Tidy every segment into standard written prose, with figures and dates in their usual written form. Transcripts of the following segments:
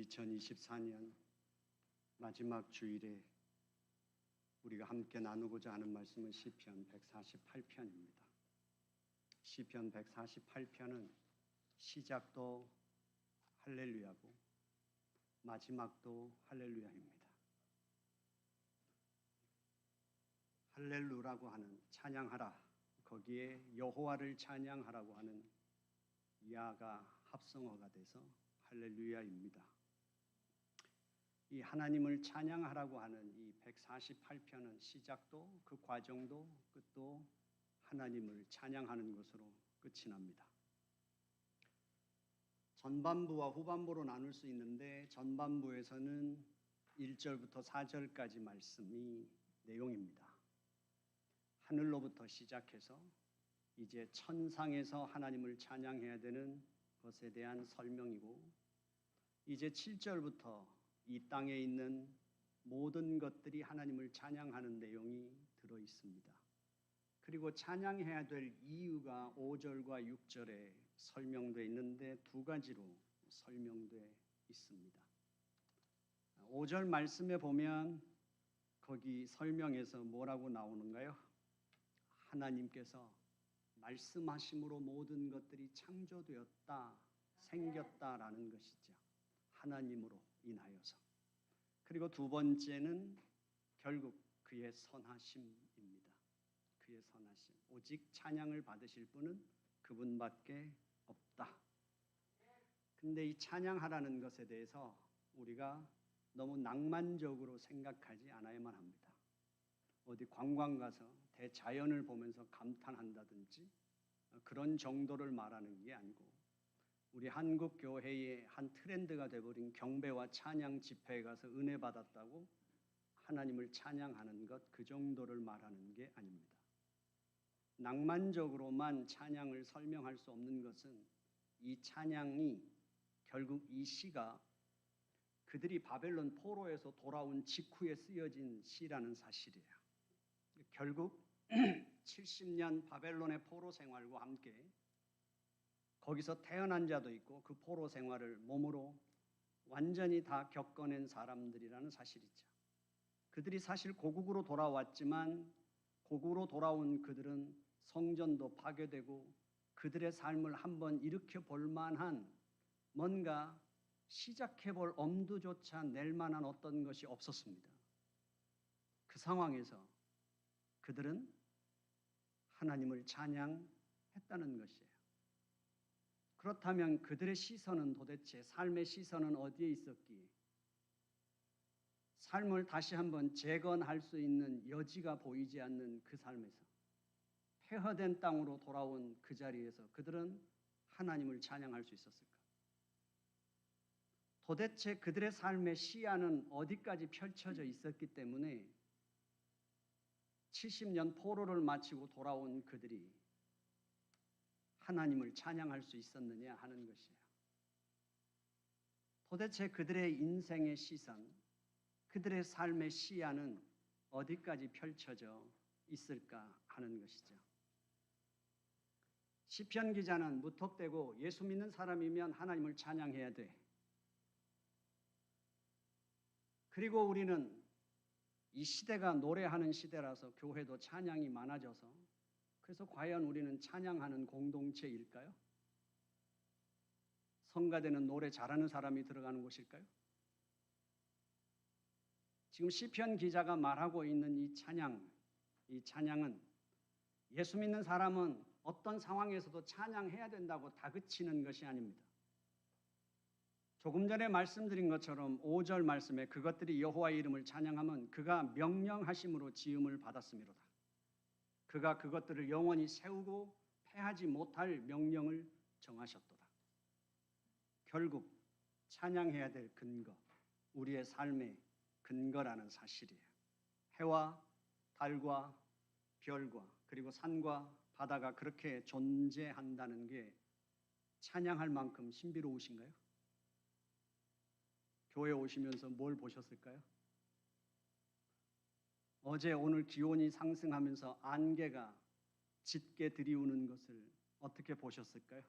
2024년 마지막 주일에 우리가 함께 나누고자 하는 말씀은 시편 148편입니다. 시편 148편은 시작도 할렐루야고 마지막도 할렐루야입니다. 할렐루라고 하는 찬양하라, 거기에 여호와를 찬양하라고 하는 야가 합성어가 돼서 할렐루야입니다. 이 하나님을 찬양하라고 하는 이 148편은 시작도 그 과정도 끝도 하나님을 찬양하는 것으로 끝이 납니다. 전반부와 후반부로 나눌 수 있는데 전반부에서는 1절부터 4절까지 말씀이 내용입니다. 하늘로부터 시작해서 이제 천상에서 하나님을 찬양해야 되는 것에 대한 설명이고, 이제 7절부터 이 땅에 있는 모든 것들이 하나님을 찬양하는 내용이 들어 있습니다. 그리고 찬양해야 될 이유가 5절과 6절에 설명되어 있는데 두 가지로 설명되어 있습니다. 5절 말씀에 보면 거기 설명에서 뭐라고 나오는가요? 하나님께서 말씀하심으로 모든 것들이 창조되었다, 생겼다라는 것이죠. 하나님으로 인하여서. 그리고 두 번째는 결국 그의 선하심입니다. 그의 선하심. 오직 찬양을 받으실 분은 그분밖에 없다. 근데 이 찬양하라는 것에 대해서 우리가 너무 낭만적으로 생각하지 않아야만 합니다. 어디 관광 가서 대자연을 보면서 감탄한다든지 그런 정도를 말하는 게 아니고, 우리 한국 교회의 한 트렌드가 되어버린 경배와 찬양 집회에 가서 은혜 받았다고 하나님을 찬양하는 것, 그 정도를 말하는 게 아닙니다. 낭만적으로만 찬양을 설명할 수 없는 것은 이 찬양이 결국 이 시가 그들이 바벨론 포로에서 돌아온 직후에 쓰여진 시라는 사실이에요. 결국 70년 바벨론의 포로 생활과 함께 거기서 태어난 자도 있고 그 포로 생활을 몸으로 완전히 다 겪어낸 사람들이라는 사실이죠. 그들이 사실 고국으로 돌아왔지만 고국으로 돌아온 그들은 성전도 파괴되고 그들의 삶을 한번 일으켜 볼 만한, 뭔가 시작해 볼 엄두조차 낼 만한 어떤 것이 없었습니다. 그 상황에서 그들은 하나님을 찬양했다는 것이에요. 그렇다면 그들의 시선은 도대체, 삶의 시선은 어디에 있었기에 삶을 다시 한번 재건할 수 있는 여지가 보이지 않는 그 삶에서, 폐허된 땅으로 돌아온 그 자리에서 그들은 하나님을 찬양할 수 있었을까? 도대체 그들의 삶의 시야는 어디까지 펼쳐져 있었기 때문에 70년 포로를 마치고 돌아온 그들이 하나님을 찬양할 수 있었느냐 하는 것이에요. 도대체 그들의 인생의 시선, 그들의 삶의 시야는 어디까지 펼쳐져 있을까 하는 것이죠. 시편 기자는 무턱대고 예수 믿는 사람이면 하나님을 찬양해야 돼. 그리고 우리는 이 시대가 노래하는 시대라서 교회도 찬양이 많아져서, 그래서 과연 우리는 찬양하는 공동체일까요? 성가대는 노래 잘하는 사람이 들어가는 곳일까요? 지금 시편 기자가 말하고 있는 이 찬양은 예수 믿는 사람은 어떤 상황에서도 찬양해야 된다고 다그치는 것이 아닙니다. 조금 전에 말씀드린 것처럼 5절 말씀에 그것들이 여호와의 이름을 찬양하면 그가 명령하심으로 지음을 받았음이로다. 그가 그것들을 영원히 세우고 패하지 못할 명령을 정하셨도다. 결국 찬양해야 될 근거, 우리의 삶의 근거라는 사실이에요. 해와 달과 별과 그리고 산과 바다가 그렇게 존재한다는 게 찬양할 만큼 신비로우신가요? 교회 오시면서 뭘 보셨을까요? 어제 오늘 기온이 상승하면서 안개가 짙게 들이우는 것을 어떻게 보셨을까요?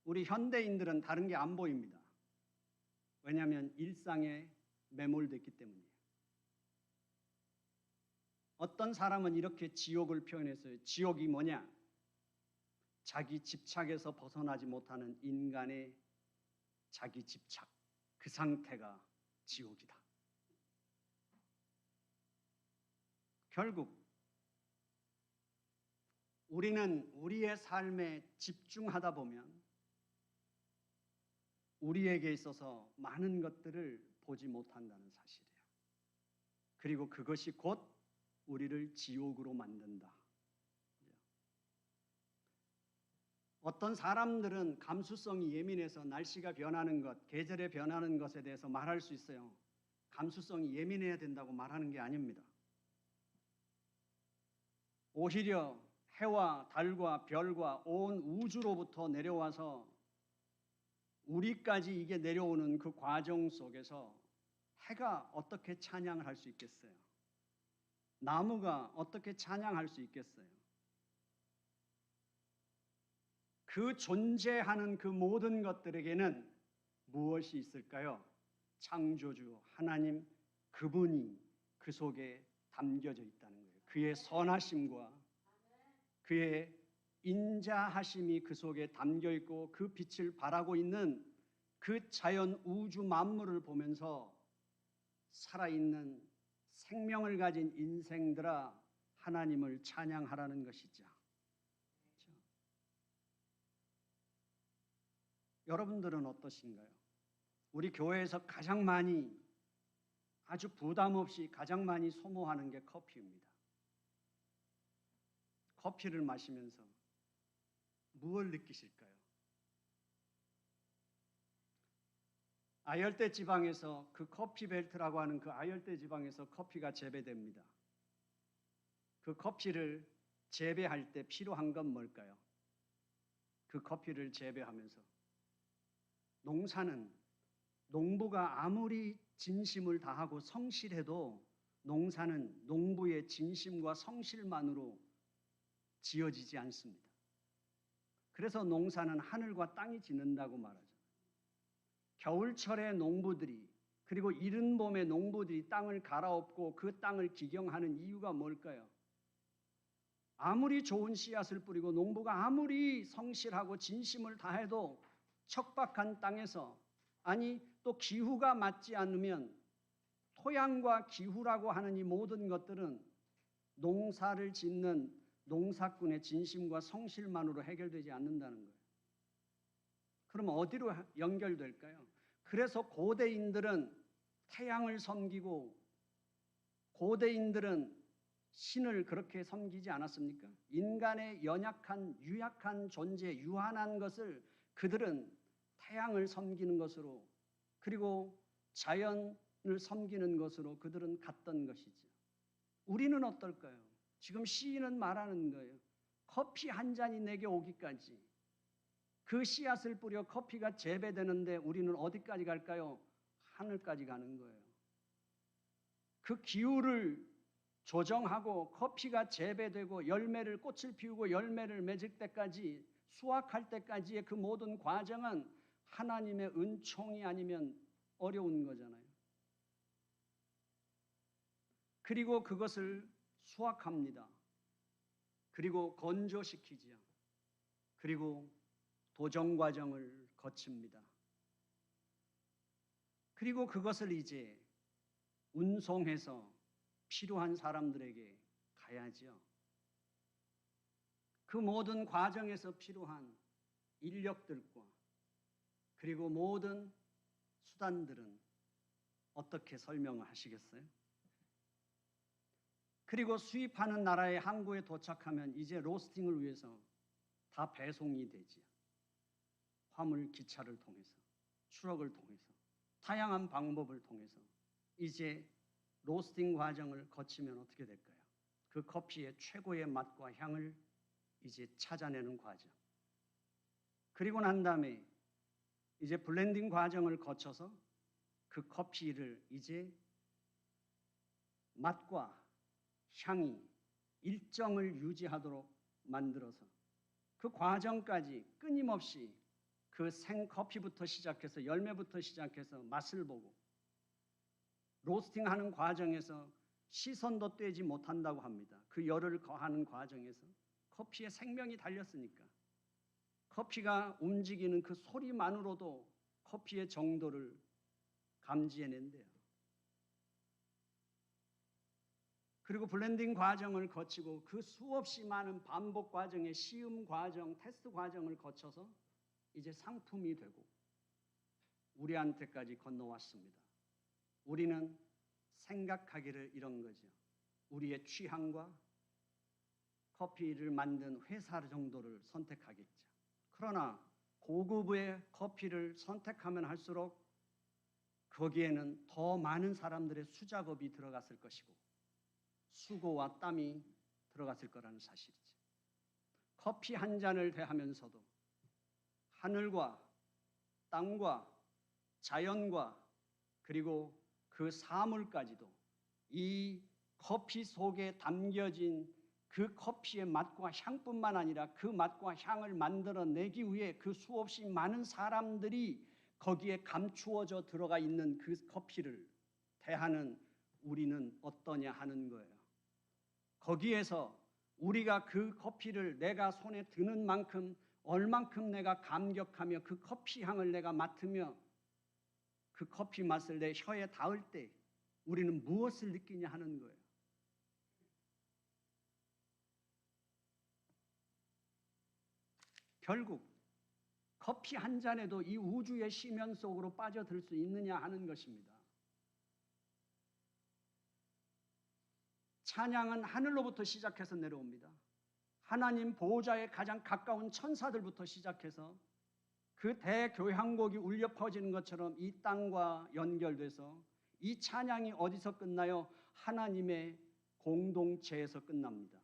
우리 현대인들은 다른 게 안 보입니다. 왜냐하면 일상에 매몰됐기 때문이에요. 어떤 사람은 이렇게 지옥을 표현했어요. 지옥이 뭐냐? 자기 집착에서 벗어나지 못하는 인간의 자기 집착, 그 상태가 지옥이다. 결국 우리는 우리의 삶에 집중하다 보면 우리에게 있어서 많은 것들을 보지 못한다는 사실이에요. 그리고 그것이 곧 우리를 지옥으로 만든다. 어떤 사람들은 감수성이 예민해서 날씨가 변하는 것, 계절에 변하는 것에 대해서 말할 수 있어요. 감수성이 예민해야 된다고 말하는 게 아닙니다. 오히려 해와 달과 별과 온 우주로부터 내려와서 우리까지 이게 내려오는 그 과정 속에서 해가 어떻게 찬양을 할 수 있겠어요? 나무가 어떻게 찬양할 수 있겠어요? 그 존재하는 그 모든 것들에게는 무엇이 있을까요? 창조주 하나님 그분이 그 속에 담겨져 있다는 거예요. 그의 선하심과 그의 인자하심이 그 속에 담겨 있고 그 빛을 발하고 있는 그 자연 우주 만물을 보면서 살아있는 생명을 가진 인생들아 하나님을 찬양하라는 것이죠. 그렇죠? 여러분들은 어떠신가요? 우리 교회에서 가장 많이 아주 부담 없이 가장 많이 소모하는 게 커피입니다. 커피를 마시면서 무엇을 느끼실까요? 아열대 지방에서 그 커피 벨트라고 하는 그 아열대 지방에서 커피가 재배됩니다. 그 커피를 재배할 때 필요한 건 뭘까요? 그 커피를 재배하면서 농사는 농부가 아무리 진심을 다하고 성실해도 농사는 농부의 진심과 성실만으로 지어지지 않습니다. 그래서 농사는 하늘과 땅이 짓는다고 말하죠. 겨울철에 농부들이 그리고 이른 봄에 농부들이 땅을 갈아엎고 그 땅을 기경하는 이유가 뭘까요? 아무리 좋은 씨앗을 뿌리고 농부가 아무리 성실하고 진심을 다해도 척박한 땅에서 아니 또 기후가 맞지 않으면 토양과 기후라고 하는 이 모든 것들은 농사를 짓는 농사꾼의 진심과 성실만으로 해결되지 않는다는 거예요. 그럼 어디로 연결될까요? 그래서 고대인들은 태양을 섬기고 고대인들은 신을 그렇게 섬기지 않았습니까? 인간의 연약한 유약한 존재, 유한한 것을 그들은 태양을 섬기는 것으로 그리고 자연을 섬기는 것으로 그들은 갔던 것이죠. 우리는 어떨까요? 지금 시인은 말하는 거예요. 커피 한 잔이 내게 오기까지 그 씨앗을 뿌려 커피가 재배되는데 우리는 어디까지 갈까요? 하늘까지 가는 거예요. 그 기후를 조정하고 커피가 재배되고 열매를 꽃을 피우고 열매를 맺을 때까지 수확할 때까지의 그 모든 과정은 하나님의 은총이 아니면 어려운 거잖아요. 그리고 그것을 수확합니다. 그리고 건조시키지요. 그리고 도정 과정을 거칩니다. 그리고 그것을 이제 운송해서 필요한 사람들에게 가야죠. 그 모든 과정에서 필요한 인력들과 그리고 모든 수단들은 어떻게 설명을 하시겠어요? 그리고 수입하는 나라의 항구에 도착하면 이제 로스팅을 위해서 다 배송이 되지요. 화물 기차를 통해서, 트럭을 통해서, 다양한 방법을 통해서 이제 로스팅 과정을 거치면 어떻게 될까요? 그 커피의 최고의 맛과 향을 이제 찾아내는 과정. 그리고 난 다음에 이제 블렌딩 과정을 거쳐서 그 커피를 이제 맛과 향이 일정을 유지하도록 만들어서 그 과정까지 끊임없이 그 생커피부터 시작해서 열매부터 시작해서 맛을 보고 로스팅하는 과정에서 시선도 떼지 못한다고 합니다. 그 열을 거하는 과정에서 커피에 생명이 달렸으니까 커피가 움직이는 그 소리만으로도 커피의 정도를 감지해낸대요. 그리고 블렌딩 과정을 거치고 그 수없이 많은 반복 과정의 시음 과정, 테스트 과정을 거쳐서 이제 상품이 되고 우리한테까지 건너왔습니다. 우리는 생각하기를 이런 거죠. 우리의 취향과 커피를 만든 회사 정도를 선택하겠죠. 그러나 고급의 커피를 선택하면 할수록 거기에는 더 많은 사람들의 수작업이 들어갔을 것이고 수고와 땀이 들어갔을 거라는 사실이죠. 커피 한 잔을 대하면서도 하늘과 땅과 자연과 그리고 그 사물까지도 이 커피 속에 담겨진 그 커피의 맛과 향뿐만 아니라 그 맛과 향을 만들어내기 위해 그 수없이 많은 사람들이 거기에 감추어져 들어가 있는 그 커피를 대하는 우리는 어떠냐 하는 거예요. 거기에서 우리가 그 커피를 내가 손에 드는 만큼 얼만큼 내가 감격하며 그 커피 향을 내가 맡으며 그 커피 맛을 내 혀에 닿을 때 우리는 무엇을 느끼냐 하는 거예요. 결국 커피 한 잔에도 이 우주의 심연 속으로 빠져들 수 있느냐 하는 것입니다. 찬양은 하늘로부터 시작해서 내려옵니다. 하나님 보호자에 가장 가까운 천사들부터 시작해서 그 대교향곡이 울려 퍼지는 것처럼 이 땅과 연결돼서 이 찬양이 어디서 끝나요? 하나님의 공동체에서 끝납니다.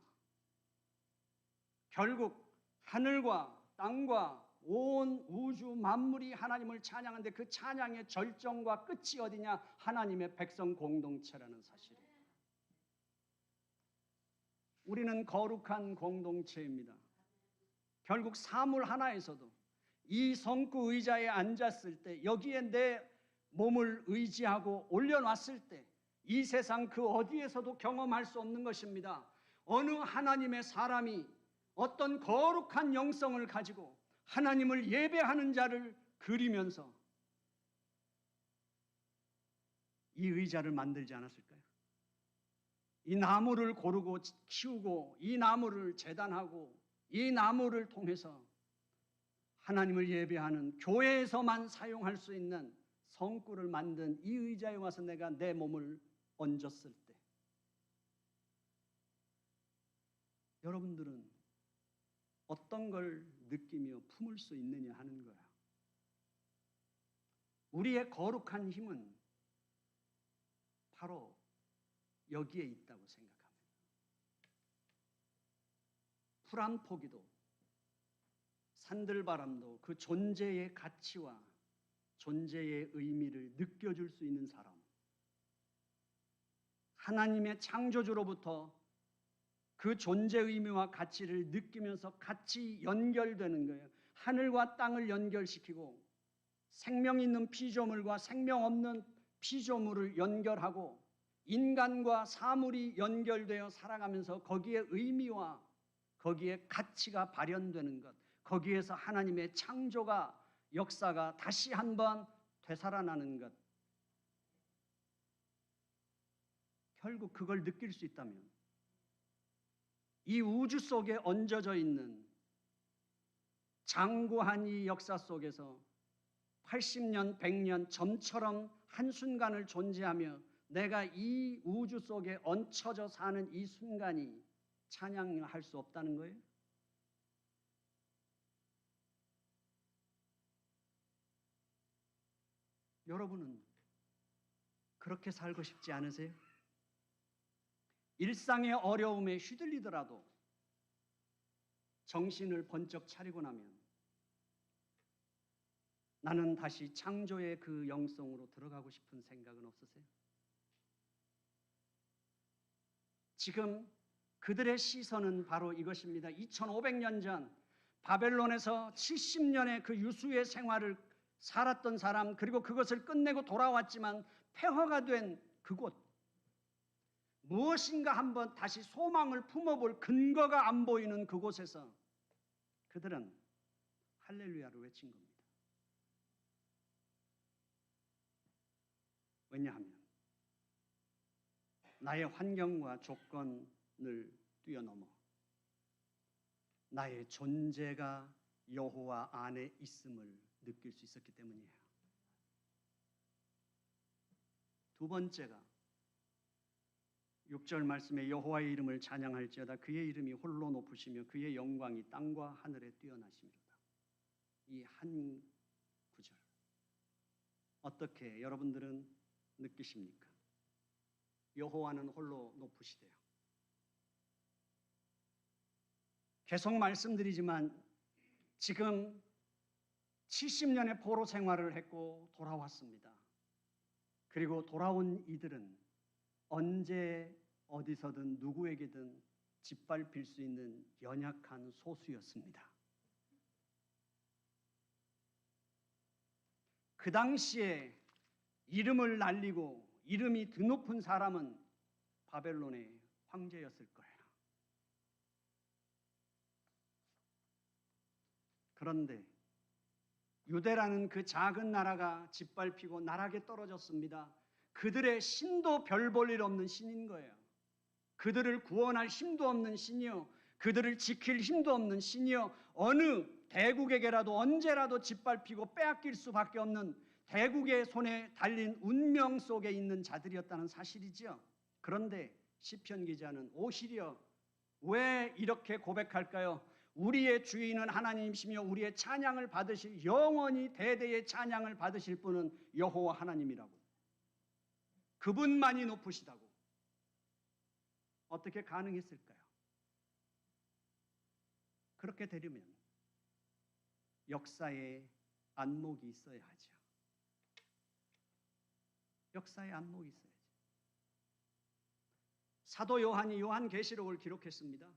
결국 하늘과 땅과 온 우주 만물이 하나님을 찬양하는데 그 찬양의 절정과 끝이 어디냐? 하나님의 백성 공동체라는 사실이에요. 우리는 거룩한 공동체입니다. 결국 사물 하나에서도 이 성구 의자에 앉았을 때 여기에 내 몸을 의지하고 올려놨을 때 이 세상 그 어디에서도 경험할 수 없는 것입니다. 어느 하나님의 사람이 어떤 거룩한 영성을 가지고 하나님을 예배하는 자를 그리면서 이 의자를 만들지 않았을까요? 이 나무를 고르고 키우고 이 나무를 재단하고 이 나무를 통해서 하나님을 예배하는 교회에서만 사용할 수 있는 성구를 만든 이 의자에 와서 내가 내 몸을 얹었을 때 여러분들은 어떤 걸 느끼며 품을 수 있느냐 하는 거야. 우리의 거룩한 힘은 바로 여기에 있다고 생각합니다. 풀 한 포기도 산들바람도 그 존재의 가치와 존재의 의미를 느껴줄 수 있는 사람, 하나님의 창조주로부터 그 존재 의미와 가치를 느끼면서 같이 연결되는 거예요. 하늘과 땅을 연결시키고 생명 있는 피조물과 생명 없는 피조물을 연결하고 인간과 사물이 연결되어 살아가면서 거기에 의미와 거기에 가치가 발현되는 것, 거기에서 하나님의 창조가 역사가 다시 한번 되살아나는 것. 결국 그걸 느낄 수 있다면 이 우주 속에 얹어져 있는 장구한 이 역사 속에서 80년, 100년 전처럼 한순간을 존재하며 내가 이 우주 속에 얹혀져 사는 이 순간이 찬양할 수 없다는 거예요? 여러분은 그렇게 살고 싶지 않으세요? 일상의 어려움에 휘둘리더라도 정신을 번쩍 차리고 나면 나는 다시 창조의 그 영성으로 들어가고 싶은 생각은 없으세요? 지금 그들의 시선은 바로 이것입니다. 2500년 전 바벨론에서 70년의 그 유수의 생활을 살았던 사람, 그리고 그것을 끝내고 돌아왔지만 폐허가 된 그곳, 무엇인가 한번 다시 소망을 품어볼 근거가 안 보이는 그곳에서 그들은 할렐루야를 외친 겁니다. 왜냐하면 나의 환경과 조건을 뛰어넘어 나의 존재가 여호와 안에 있음을 느낄 수 있었기 때문이에요. 두 번째가 6절 말씀에 여호와의 이름을 찬양할지어다 그의 이름이 홀로 높으시며 그의 영광이 땅과 하늘에 뛰어나시미로다. 이 한 구절 어떻게 여러분들은 느끼십니까? 여호와는 홀로 높으시대요. 계속 말씀드리지만 지금 70년의 포로 생활을 했고 돌아왔습니다. 그리고 돌아온 이들은 언제 어디서든 누구에게든 짓밟힐 수 있는 연약한 소수였습니다. 그 당시에 이름을 날리고 이름이 드높은 사람은 바벨론의 황제였을 거예요. 그런데 유대라는 그 작은 나라가 짓밟히고 나락에 떨어졌습니다. 그들의 신도 별 볼 일 없는 신인 거예요. 그들을 구원할 힘도 없는 신이요, 그들을 지킬 힘도 없는 신이요, 어느 대국에게라도 언제라도 짓밟히고 빼앗길 수밖에 없는 대국의 손에 달린 운명 속에 있는 자들이었다는 사실이지요. 그런데 시편 기자는 오히려 왜 이렇게 고백할까요? 우리의 주인은 하나님이시며 우리의 찬양을 받으실, 영원히 대대의 찬양을 받으실 분은 여호와 하나님이라고. 그분만이 높으시다고. 어떻게 가능했을까요? 그렇게 되려면 역사에 안목이 있어야 하죠. 역사에 안목이 있어야죠. 사도 요한이 요한계시록을 기록했습니다.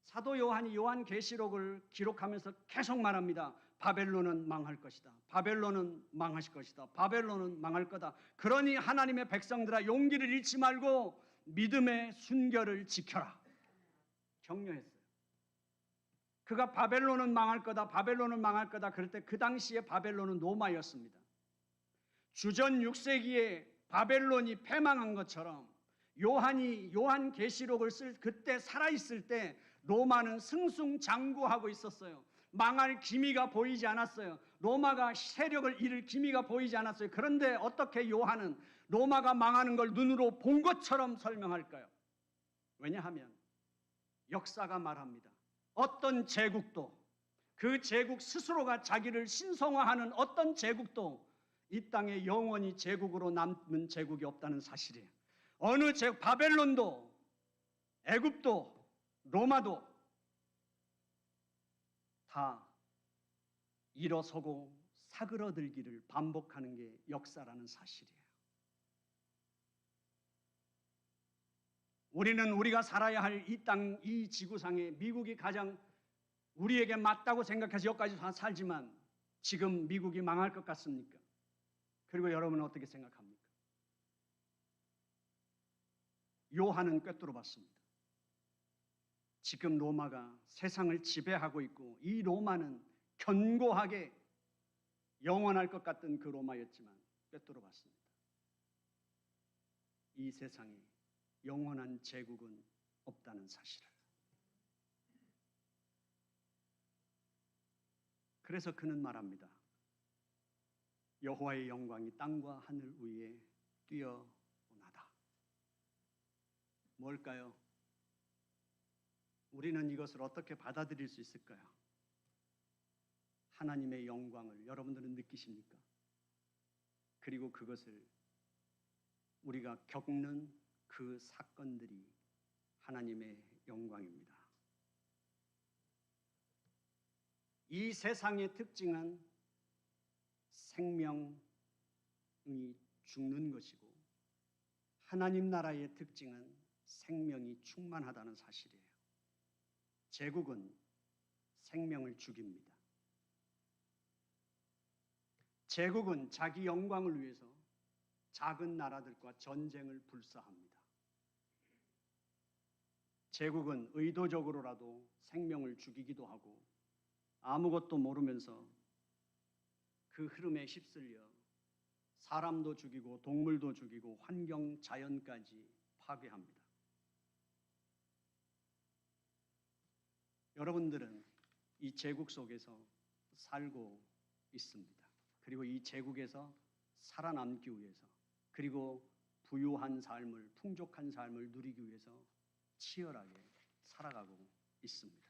사도 요한이 요한계시록을 기록하면서 계속 말합니다. 바벨론은 망할 것이다. 바벨론은 망하실 것이다. 바벨론은 망할 거다. 그러니 하나님의 백성들아 용기를 잃지 말고 믿음의 순결을 지켜라. 격려했어요. 그가 바벨론은 망할 거다. 바벨론은 망할 거다. 그럴 때 그 당시에 바벨론은 로마였습니다. 주전 6세기에 바벨론이 패망한 것처럼 요한이 요한계시록을 쓸 그때 살아있을 때 로마는 승승장구하고 있었어요. 망할 기미가 보이지 않았어요. 로마가 세력을 잃을 기미가 보이지 않았어요. 그런데 어떻게 요한은 로마가 망하는 걸 눈으로 본 것처럼 설명할까요? 왜냐하면 역사가 말합니다. 어떤 제국도 그 제국 스스로가 자기를 신성화하는 어떤 제국도 이 땅에 영원히 제국으로 남는 제국이 없다는 사실이에요. 어느 제국, 바벨론도 애굽도 로마도 다 일어서고 사그러들기를 반복하는 게 역사라는 사실이에요. 우리는 우리가 살아야 할 이 땅, 이 지구상에 미국이 가장 우리에게 맞다고 생각해서 여기까지 살지만 지금 미국이 망할 것 같습니까? 그리고 여러분은 어떻게 생각합니까? 요한은 꿰뚫어 봤습니다. 지금 로마가 세상을 지배하고 있고 이 로마는 견고하게 영원할 것 같던 그 로마였지만 꿰뚫어 봤습니다. 이 세상에 영원한 제국은 없다는 사실을. 그래서 그는 말합니다. 여호와의 영광이 땅과 하늘 위에 뛰어나다. 뭘까요? 우리는 이것을 어떻게 받아들일 수 있을까요? 하나님의 영광을 여러분들은 느끼십니까? 그리고 그것을 우리가 겪는 그 사건들이 하나님의 영광입니다. 이 세상의 특징은 생명이 죽는 것이고 하나님 나라의 특징은 생명이 충만하다는 사실이에요. 제국은 생명을 죽입니다. 제국은 자기 영광을 위해서 작은 나라들과 전쟁을 불사합니다. 제국은 의도적으로라도 생명을 죽이기도 하고 아무것도 모르면서 그 흐름에 휩쓸려 사람도 죽이고 동물도 죽이고 환경, 자연까지 파괴합니다. 여러분들은 이 제국 속에서 살고 있습니다. 그리고 이 제국에서 살아남기 위해서 그리고 부유한 삶을, 풍족한 삶을 누리기 위해서 치열하게 살아가고 있습니다.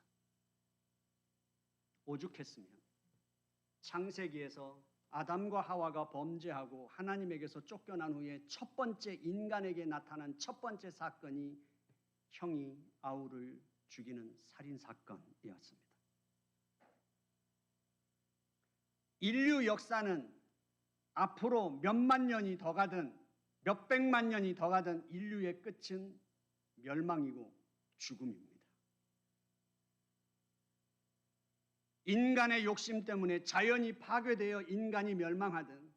오죽했으면 창세기에서 아담과 하와가 범죄하고 하나님에게서 쫓겨난 후에 첫 번째 인간에게 나타난 첫 번째 사건이 형이 아우를 죽이는 살인 사건이었습니다. 인류 역사는 앞으로 몇만 년이 더 가든 몇백만 년이 더 가든 인류의 끝은 멸망이고 죽음입니다. 인간의 욕심 때문에 자연이 파괴되어 인간이 멸망하든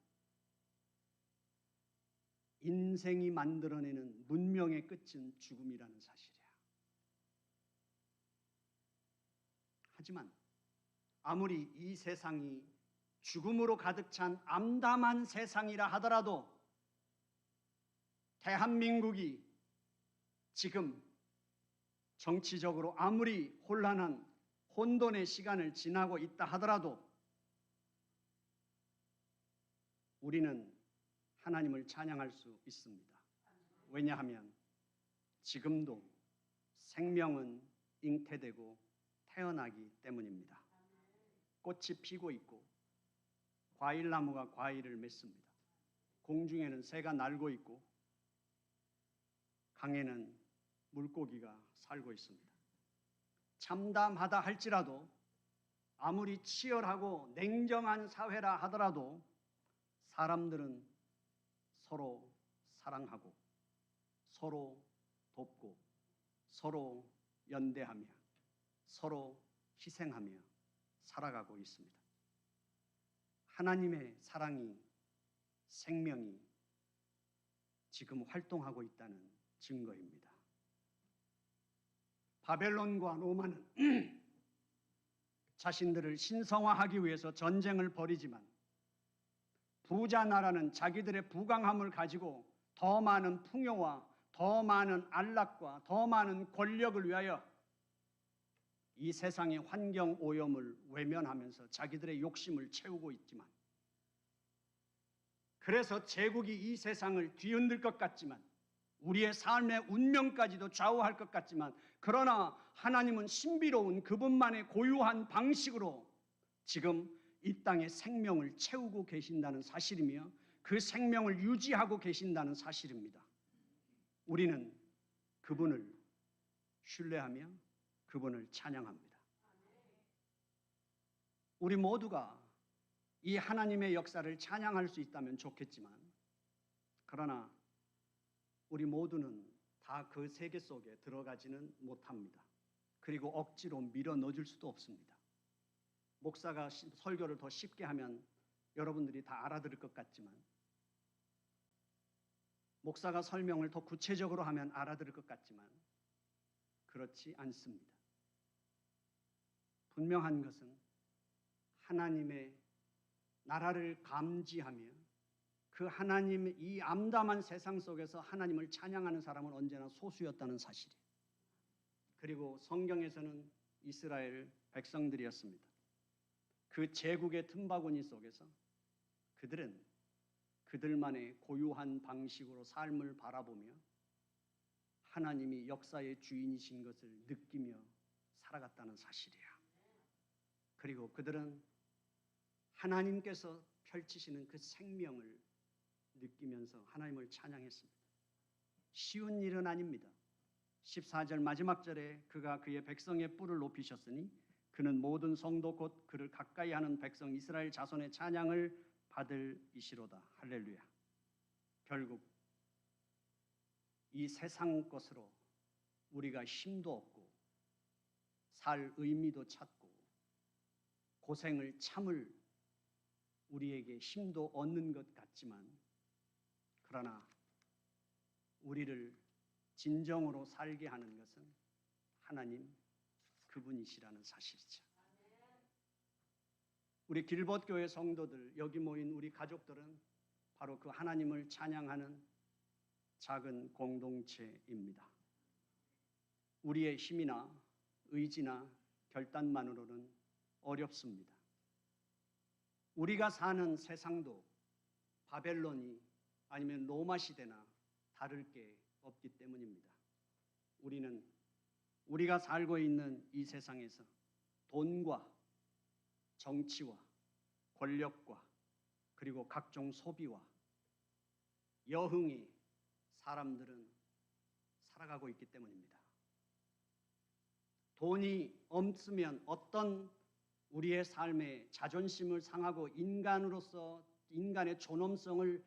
인생이 만들어내는 문명의 끝은 죽음이라는 사실이야. 하지만 아무리 이 세상이 죽음으로 가득 찬 암담한 세상이라 하더라도 대한민국이 지금 정치적으로 아무리 혼란한 혼돈의 시간을 지나고 있다 하더라도 우리는 하나님을 찬양할 수 있습니다. 왜냐하면 지금도 생명은 잉태되고 태어나기 때문입니다. 꽃이 피고 있고 과일나무가 과일을 맺습니다. 공중에는 새가 날고 있고 강에는 물고기가 살고 있습니다. 참담하다 할지라도 아무리 치열하고 냉정한 사회라 하더라도 사람들은 서로 사랑하고 서로 돕고 서로 연대하며 서로 희생하며 살아가고 있습니다. 하나님의 사랑이, 생명이 지금 활동하고 있다는 증거입니다. 바벨론과 로마는 자신들을 신성화하기 위해서 전쟁을 벌이지만 부자 나라는 자기들의 부강함을 가지고 더 많은 풍요와 더 많은 안락과 더 많은 권력을 위하여 이 세상의 환경 오염을 외면하면서 자기들의 욕심을 채우고 있지만 그래서 제국이 이 세상을 뒤흔들 것 같지만 우리의 삶의 운명까지도 좌우할 것 같지만 그러나 하나님은 신비로운 그분만의 고유한 방식으로 지금 이 땅에 생명을 채우고 계신다는 사실이며 그 생명을 유지하고 계신다는 사실입니다. 우리는 그분을 신뢰하며 그분을 찬양합니다. 우리 모두가 이 하나님의 역사를 찬양할 수 있다면 좋겠지만 그러나 우리 모두는 다 그 세계 속에 들어가지는 못합니다. 그리고 억지로 밀어 넣어줄 수도 없습니다. 목사가 설교를 더 쉽게 하면 여러분들이 다 알아들을 것 같지만 목사가 설명을 더 구체적으로 하면 알아들을 것 같지만 그렇지 않습니다. 분명한 것은 하나님의 나라를 감지하며 그 하나님의 이 암담한 세상 속에서 하나님을 찬양하는 사람은 언제나 소수였다는 사실이에요. 그리고 성경에서는 이스라엘 백성들이었습니다. 그 제국의 틈바구니 속에서 그들은 그들만의 고유한 방식으로 삶을 바라보며 하나님이 역사의 주인이신 것을 느끼며 살아갔다는 사실이야. 그리고 그들은 하나님께서 펼치시는 그 생명을 느끼면서 하나님을 찬양했습니다. 쉬운 일은 아닙니다. 14절 마지막 절에 그가 그의 백성의 뿔을 높이셨으니 그는 모든 성도 곧 그를 가까이 하는 백성 이스라엘 자손의 찬양을 받을이시로다. 할렐루야. 결국 이 세상 것으로 우리가 힘도 얻고 살 의미도 찾고 고생을 참을 우리에게 힘도 얻는 것 같지만, 그러나 우리를 진정으로 살게 하는 것은 하나님 그분이시라는 사실이죠. 우리 길벗교회 성도들, 여기 모인 우리 가족들은 바로 그 하나님을 찬양하는 작은 공동체입니다. 우리의 힘이나 의지나 결단만으로는 어렵습니다. 우리가 사는 세상도 바벨론이 아니면 로마 시대나 다를 게 없기 때문입니다. 우리는 우리가 살고 있는 이 세상에서 돈과 정치와 권력과 그리고 각종 소비와 여흥이 사람들은 살아가고 있기 때문입니다. 돈이 없으면 어떤 우리의 삶의 자존심을 상하고 인간으로서 인간의 존엄성을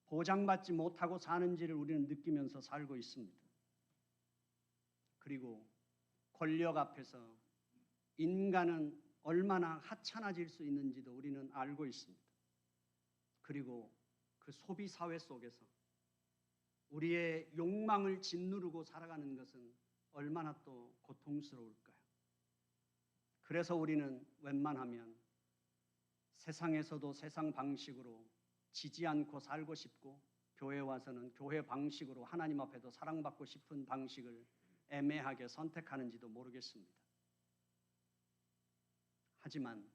보장받지 못하고 사는지를 우리는 느끼면서 살고 있습니다. 그리고 권력 앞에서 인간은 얼마나 하찮아질 수 있는지도 우리는 알고 있습니다. 그리고 그 소비 사회 속에서 우리의 욕망을 짓누르고 살아가는 것은 얼마나 또 고통스러울까요? 그래서 우리는 웬만하면 세상에서도 세상 방식으로 지지 않고 살고 싶고, 교회 와서는 교회 방식으로 하나님 앞에도 사랑받고 싶은 방식을 애매하게 선택하는지도 모르겠습니다. 하지만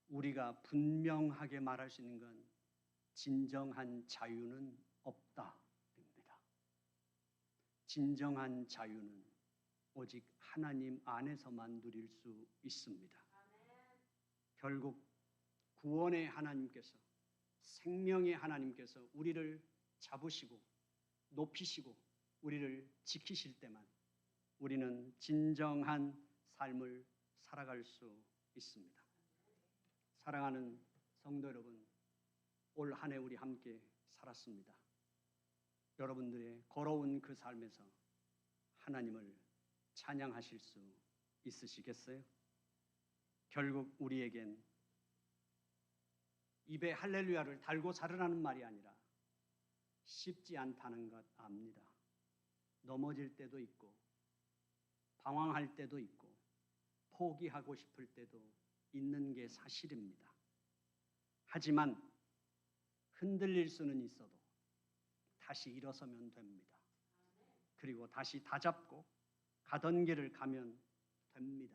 우리가 분명하게 말할 수 있는 건 진정한 자유는 없다입니다. 진정한 자유는 오직 하나님 안에서만 누릴 수 있습니다. 결국 구원의 하나님께서, 생명의 하나님께서 우리를 잡으시고 높이시고 우리를 지키실 때만 우리는 진정한 삶을 살아갈 수 있습니다. 사랑하는 성도 여러분, 올 한 해 우리 함께 살았습니다. 여러분들의 걸어온 그 삶에서 하나님을 찬양하실 수 있으시겠어요? 결국 우리에겐 입에 할렐루야를 달고 살으라는 말이 아니라 쉽지 않다는 것 압니다. 넘어질 때도 있고 방황할 때도 있고 포기하고 싶을 때도 있는 게 사실입니다. 하지만 흔들릴 수는 있어도 다시 일어서면 됩니다. 그리고 다시 다잡고 가던 길을 가면 됩니다.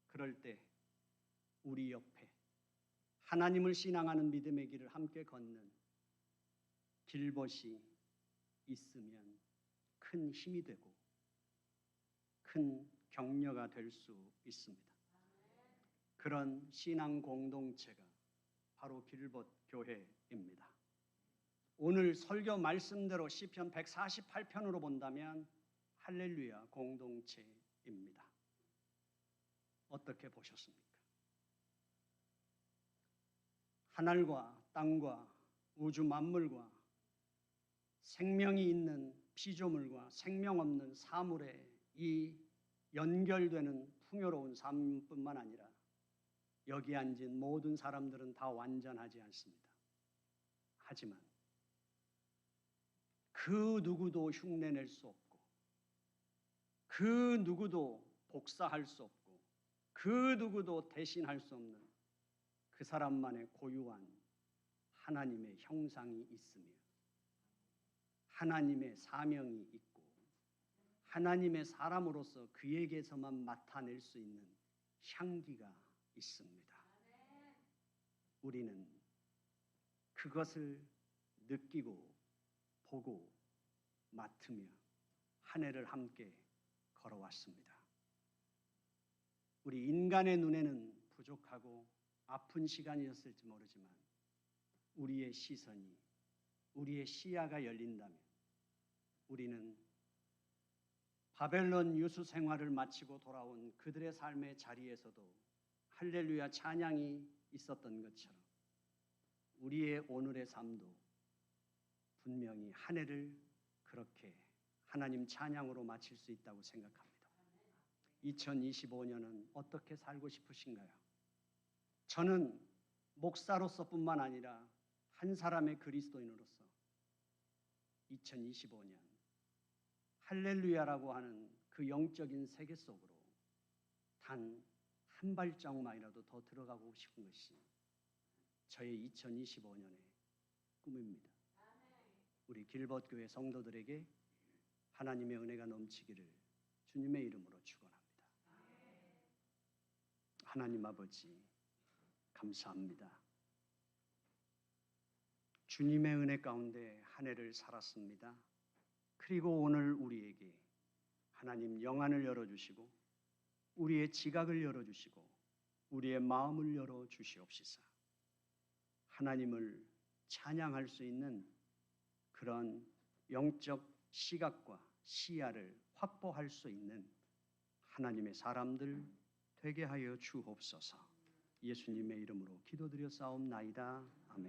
그럴 때 우리 옆에 하나님을 신앙하는 믿음의 길을 함께 걷는 길벗이 있으면 큰 힘이 되고 큰 격려가 될 수 있습니다. 그런 신앙 공동체가 바로 길벗 교회입니다. 오늘 설교 말씀대로 시편 148편으로 본다면 할렐루야 공동체입니다. 어떻게 보셨습니까? 하늘과 땅과 우주 만물과 생명이 있는 피조물과 생명 없는 사물의 이 연결되는 풍요로운 삶뿐만 아니라 여기 앉은 모든 사람들은 다 완전하지 않습니다. 하지만 그 누구도 흉내낼 수 없고 그 누구도 복사할 수 없고 그 누구도 대신할 수 없는 그 사람만의 고유한 하나님의 형상이 있으며 하나님의 사명이 있고 하나님의 사람으로서 그에게서만 나타낼 수 있는 향기가 있습니다. 우리는 그것을 느끼고 보고 맡으며 한 해를 함께 걸어왔습니다. 우리 인간의 눈에는 부족하고 아픈 시간이었을지 모르지만 우리의 시선이, 우리의 시야가 열린다면 우리는 바벨론 유수 생활을 마치고 돌아온 그들의 삶의 자리에서도 할렐루야 찬양이 있었던 것처럼 우리의 오늘의 삶도 분명히 한 해를 그렇게 하나님 찬양으로 마칠 수 있다고 생각합니다. 2025년은 어떻게 살고 싶으신가요? 저는 목사로서뿐만 아니라 한 사람의 그리스도인으로서 2025년 할렐루야라고 하는 그 영적인 세계 속으로 단 한 발자국만이라도 더 들어가고 싶은 것이 저의 2025년의 꿈입니다. 우리 길벗교회 성도들에게 하나님의 은혜가 넘치기를 주님의 이름으로 축원합니다. 하나님 아버지 감사합니다. 주님의 은혜 가운데 한 해를 살았습니다. 그리고 오늘 우리에게 하나님 영안을 열어주시고 우리의 지각을 열어주시고 우리의 마음을 열어주시옵시사. 하나님을 찬양할 수 있는 그런 영적 시각과 시야를 확보할 수 있는 하나님의 사람들 되게 하여 주옵소서. 예수님의 이름으로 기도드려 싸움나이다.